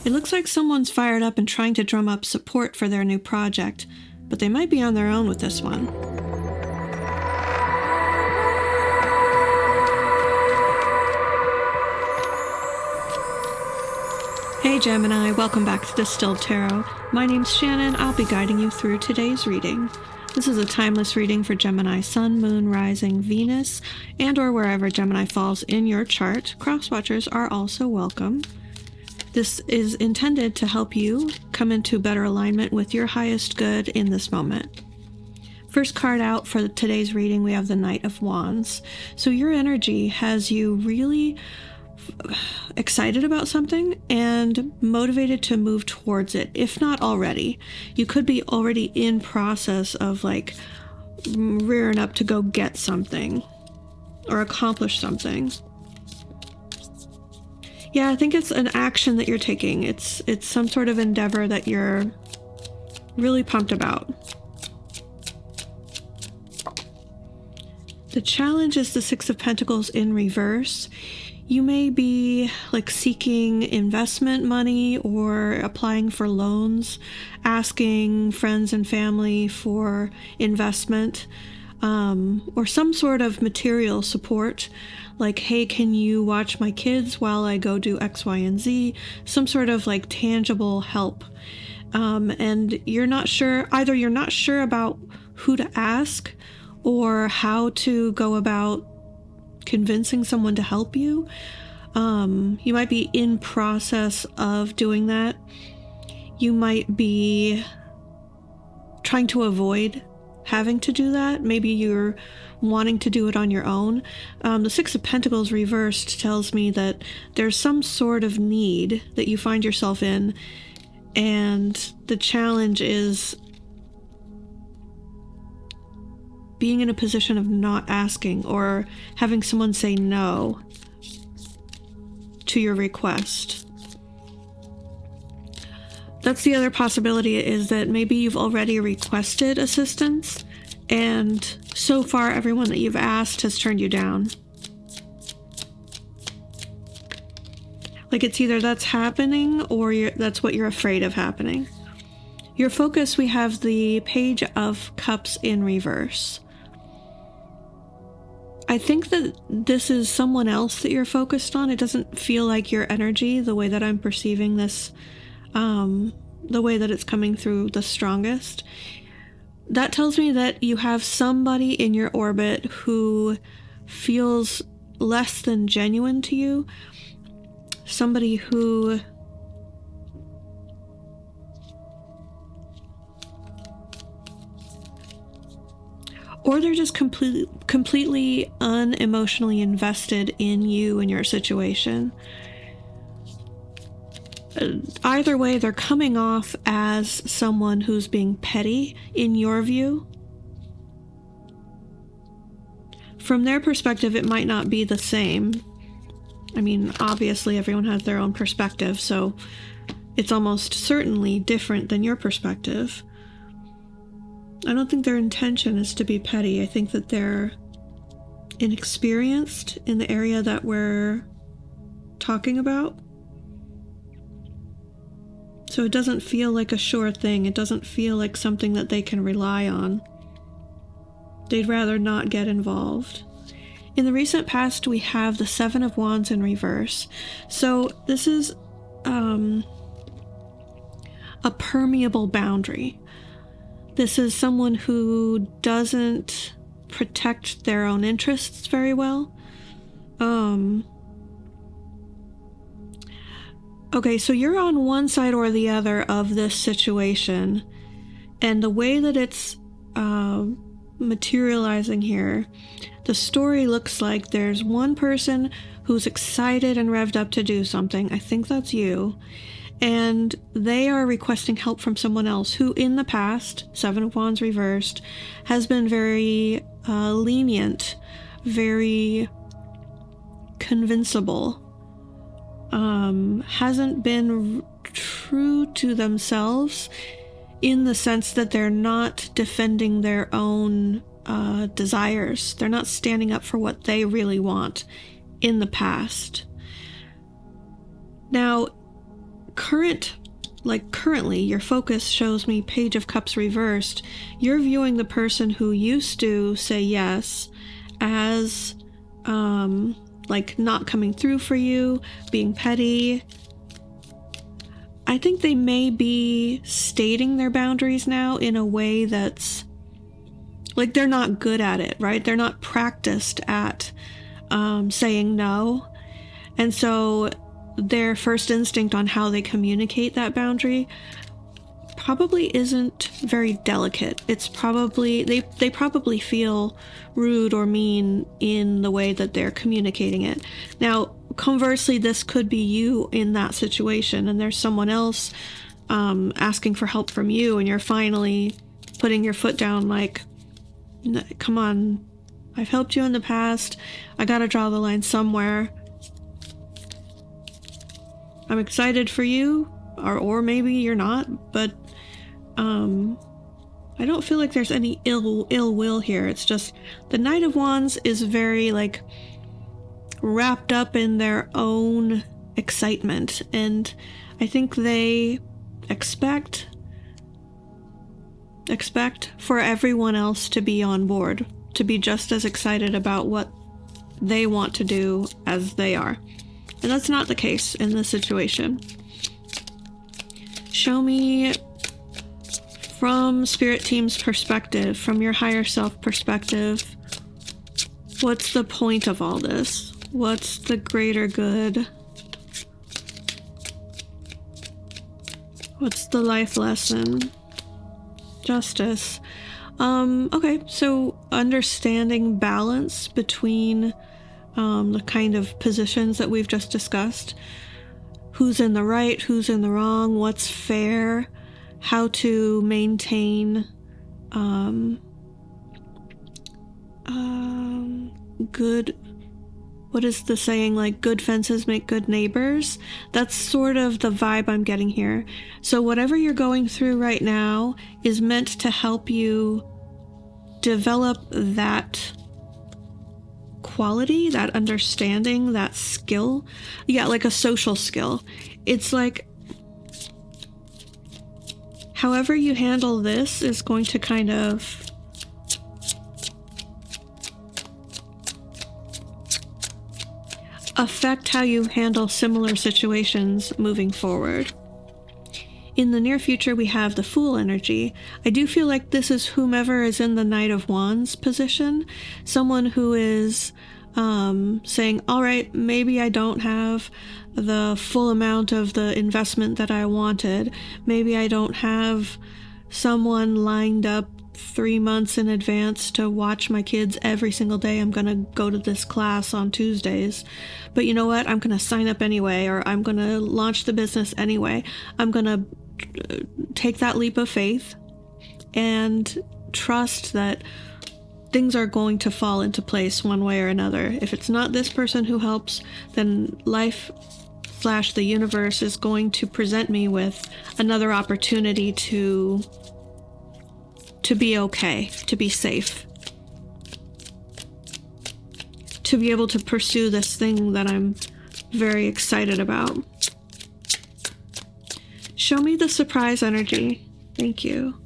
It looks like someone's fired up and trying to drum up support for their new project, but they might be on their own with this one. Hey Gemini, welcome back to Distilled Tarot. My name's Shannon. I'll be guiding you through today's reading. This is a timeless reading for Gemini Sun, Moon, Rising, Venus, and or wherever Gemini falls in your chart. Cross-watchers are also welcome. This is intended to help you come into better alignment with your highest good in this moment. First card out for today's reading, we have the Knight of Wands. So your energy has you really excited about something and motivated to move towards it, if not already. You could be already in process of like rearing up to go get something or accomplish something. Yeah, I think it's an action that you're taking. It's some sort of endeavor that you're really pumped about. The challenge is the Six of Pentacles in reverse. You may be like seeking investment money or applying for loans, asking friends and family for investment, or some sort of material support, like, hey, can you watch my kids while I go do X, Y, and Z? Some sort of like tangible help. And you're not sure, either you're not sure about who to ask or how to go about convincing someone to help you. You might be in process of doing that. You might be trying to avoid having to do that. Maybe you're wanting to do it on your own. The Six of Pentacles reversed tells me that there's some sort of need that you find yourself in, and the challenge is being in a position of not asking or having someone say no to your request. That's the other possibility, is that maybe you've already requested assistance and so far everyone that you've asked has turned you down. Like it's either that's happening or that's what you're afraid of happening. Your focus, we have the Page of Cups in reverse. I think that this is someone else that you're focused on. It doesn't feel like your energy, the way that I'm perceiving this, the way that it's coming through the strongest. That tells me that you have somebody in your orbit who feels less than genuine to you. Somebody who or they're just completely unemotionally invested in you and your situation. Either way, they're coming off as someone who's being petty in your view. From their perspective, it might not be the same. I mean, obviously everyone has their own perspective, so it's almost certainly different than your perspective. I don't think their intention is to be petty. I think that they're inexperienced in the area that we're talking about. So it doesn't feel like a sure thing. It doesn't feel like something that they can rely on. They'd rather not get involved. In the recent past, we have the Seven of Wands in reverse. So this is a permeable boundary. This is someone who doesn't protect their own interests very well. Okay, so you're on one side or the other of this situation, and the way that it's materializing here, the story looks like there's one person who's excited and revved up to do something. I think that's you. And they are requesting help from someone else who in the past, Seven of Wands reversed, has been very lenient, very convincible, hasn't been true to themselves in the sense that they're not defending their own desires. They're not standing up for what they really want in the past. Now, currently, your focus shows me Page of Cups reversed. You're viewing the person who used to say yes as, like, not coming through for you, being petty. I think they may be stating their boundaries now in a way that's, like, they're not good at it, right? They're not practiced at saying no. And so their first instinct on how they communicate that boundary probably isn't very delicate. It's probably, they probably feel rude or mean in the way that they're communicating it. Now, conversely, this could be you in that situation, and there's someone else asking for help from you, and you're finally putting your foot down like, come on, I've helped you in the past. I gotta draw the line somewhere. I'm excited for you, or maybe you're not, but I don't feel like there's any ill will here. It's just the Knight of Wands is very, like, wrapped up in their own excitement, and I think they expect for everyone else to be on board, to be just as excited about what they want to do as they are. And that's not the case in this situation. Show me, from Spirit Team's perspective, from your higher self perspective, what's the point of all this? What's the greater good? What's the life lesson? Justice. Okay, so understanding balance between the kind of positions that we've just discussed. Who's in the right, who's in the wrong, what's fair, how to maintain good, what is the saying, like, good fences make good neighbors? That's sort of the vibe I'm getting here. So whatever you're going through right now is meant to help you develop that quality, that understanding, that skill. Yeah, like a social skill. It's like, however you handle this is going to kind of affect how you handle similar situations moving forward. In the near future, we have the Fool energy. I do feel like this is whomever is in the Knight of Wands position, someone who is saying, all right, maybe I don't have the full amount of the investment that I wanted. Maybe I don't have someone lined up 3 months in advance to watch my kids every single day. I'm going to go to this class on Tuesdays. But you know what? I'm going to sign up anyway, or I'm going to launch the business anyway. I'm going to take that leap of faith and trust that things are going to fall into place one way or another. If it's not this person who helps, then life / the universe is going to present me with another opportunity to be okay, to be safe, to be able to pursue this thing that I'm very excited about. Show me the surprise energy. Thank you.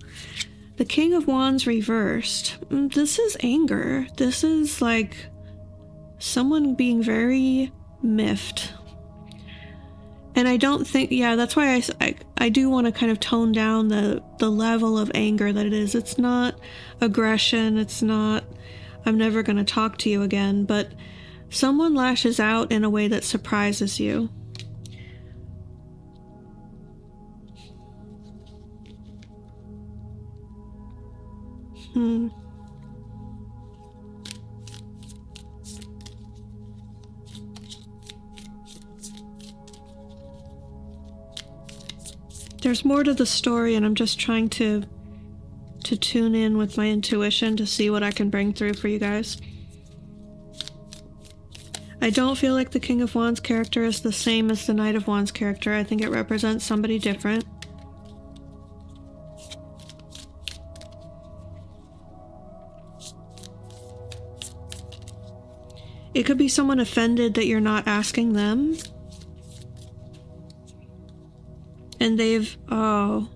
The King of Wands reversed. This is anger. This is like someone being very miffed. And I don't think, yeah, that's why I do want to kind of tone down the level of anger that it is. It's not aggression. It's not, I'm never going to talk to you again. But someone lashes out in a way that surprises you. There's more to the story, and I'm just trying to tune in with my intuition to see what I can bring through for you guys. I don't feel like the King of Wands character is the same as the Knight of Wands character. I think it represents somebody different. It could be someone offended that you're not asking them. and they've, oh,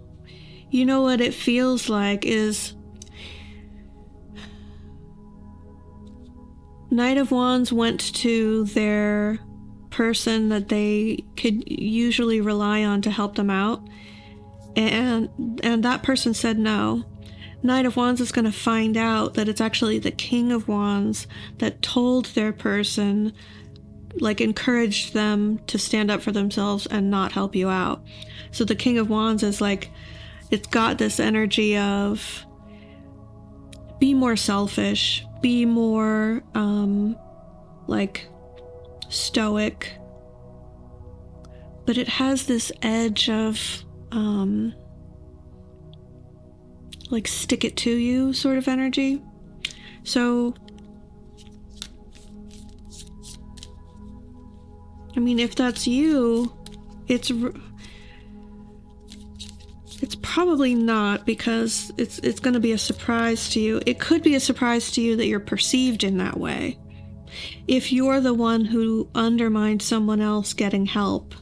you know what it feels like is Knight of Wands went to their person that they could usually rely on to help them out, and that person said no. Knight of Wands is going to find out that it's actually the King of Wands that told their person, like encouraged them to stand up for themselves and not help you out. So the King of Wands is like, it's got this energy of be more selfish, be more like stoic, but it has this edge of like stick it to you sort of energy. So I mean, if that's you, it's probably not, because it's going to be a surprise to you. It could be a surprise to you that you're perceived in that way. If you're the one who undermined someone else getting help,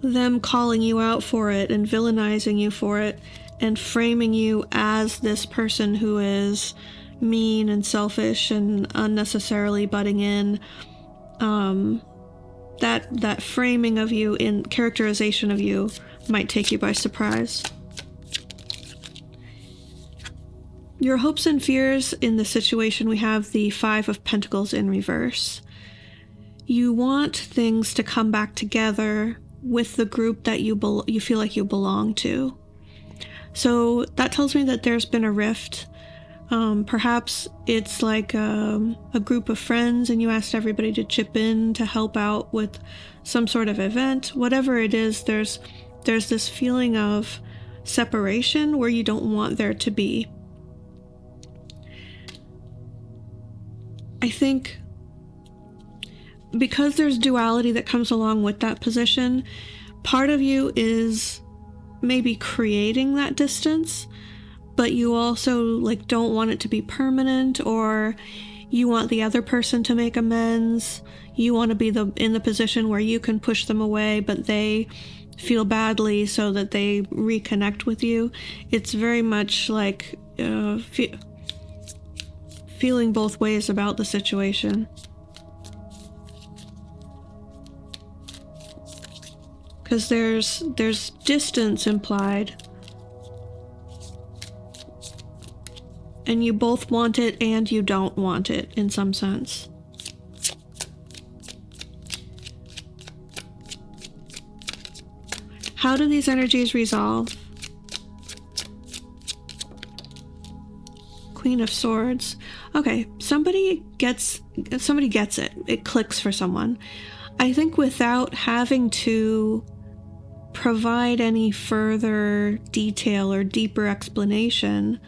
them calling you out for it and villainizing you for it and framing you as this person who is mean and selfish and unnecessarily butting in, that framing of you, in characterization of you, might take you by surprise. Your hopes and fears in the situation, we have the Five of Pentacles in reverse. You want things to come back together with the group that you feel like you belong to. So that tells me that there's been a rift. Perhaps it's like a group of friends and you asked everybody to chip in to help out with some sort of event. Whatever it is, there's this feeling of separation where you don't want there to be. I think because there's duality that comes along with that position, part of you is maybe creating that distance, but you also like don't want it to be permanent, or you want the other person to make amends. You want to be in the position where you can push them away, but they feel badly so that they reconnect with you. It's very much like feeling both ways about the situation. Because there's distance implied. And you both want it and you don't want it in some sense. How do these energies resolve? Queen of Swords. Okay, somebody gets it. It clicks for someone. I think without having to provide any further detail or deeper explanation,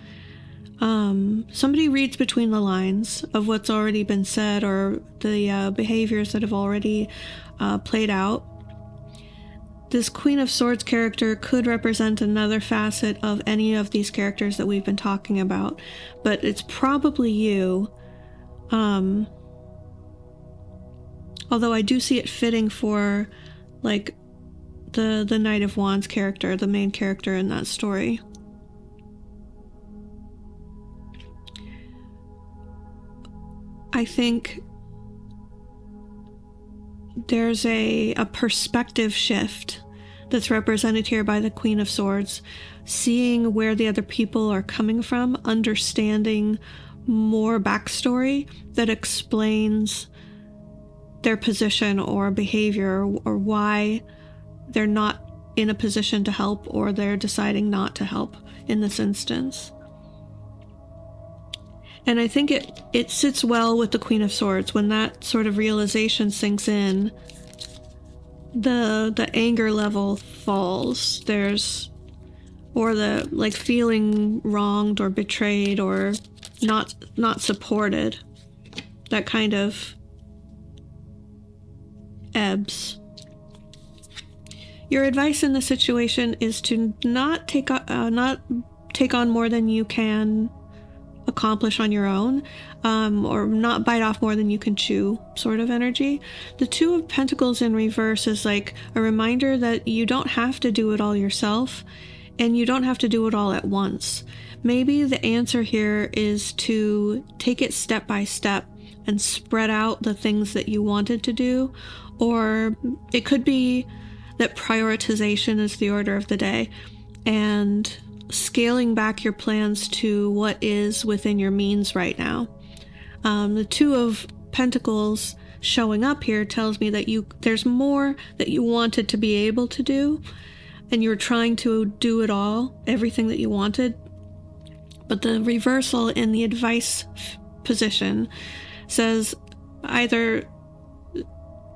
somebody reads between the lines of what's already been said or the behaviors that have already played out. This Queen of Swords character could represent another facet of any of these characters that we've been talking about, but it's probably you. Although I do see it fitting for like the Knight of Wands character, the main character in that story. I think there's a perspective shift that's represented here by the Queen of Swords, seeing where the other people are coming from, understanding more backstory that explains their position or behavior or why they're not in a position to help or they're deciding not to help in this instance. And I think it sits well with the Queen of Swords when that sort of realization sinks in. The anger level falls. Or the like feeling wronged or betrayed or not supported. That kind of ebbs. Your advice in this situation is to not take on more than you can accomplish on your own, or not bite off more than you can chew sort of energy. The Two of Pentacles in reverse is like a reminder that you don't have to do it all yourself, and you don't have to do it all at once. Maybe the answer here is to take it step by step and spread out the things that you wanted to do, or it could be that prioritization is the order of the day, and scaling back your plans to what is within your means right now. The Two of Pentacles showing up here tells me that there's more that you wanted to be able to do, and you're trying to do it all, everything that you wanted. But the reversal in the advice position says either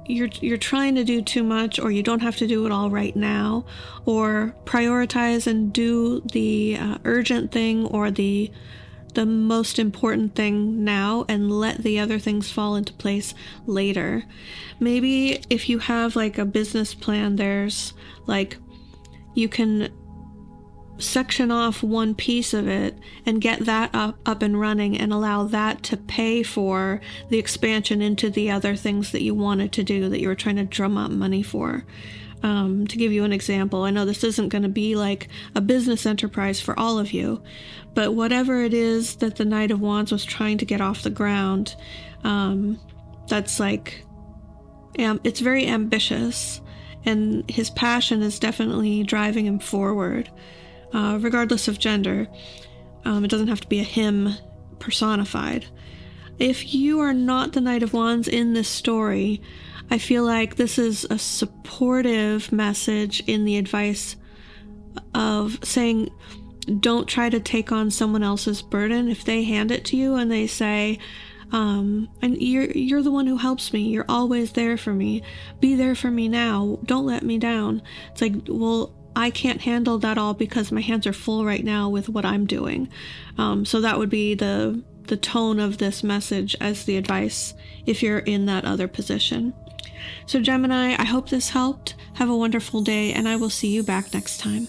you're trying to do too much, or you don't have to do it all right now, or prioritize and do the urgent thing or the most important thing now, and let the other things fall into place later. Maybe if you have like a business plan, there's like, you can section off one piece of it and get that up and running, and allow that to pay for the expansion into the other things that you wanted to do, that you were trying to drum up money for. To give you an example, I know this isn't going to be like a business enterprise for all of you, but whatever it is that the Knight of Wands was trying to get off the ground, that's like, it's very ambitious, and his passion is definitely driving him forward. Regardless of gender. It doesn't have to be a him personified. If you are not the Knight of Wands in this story, I feel like this is a supportive message in the advice of saying, don't try to take on someone else's burden. If they hand it to you and they say, and you're the one who helps me, you're always there for me, be there for me now, don't let me down. It's like, well, I can't handle that all because my hands are full right now with what I'm doing. So that would be the tone of this message as the advice if you're in that other position. So Gemini, I hope this helped. Have a wonderful day, and I will see you back next time.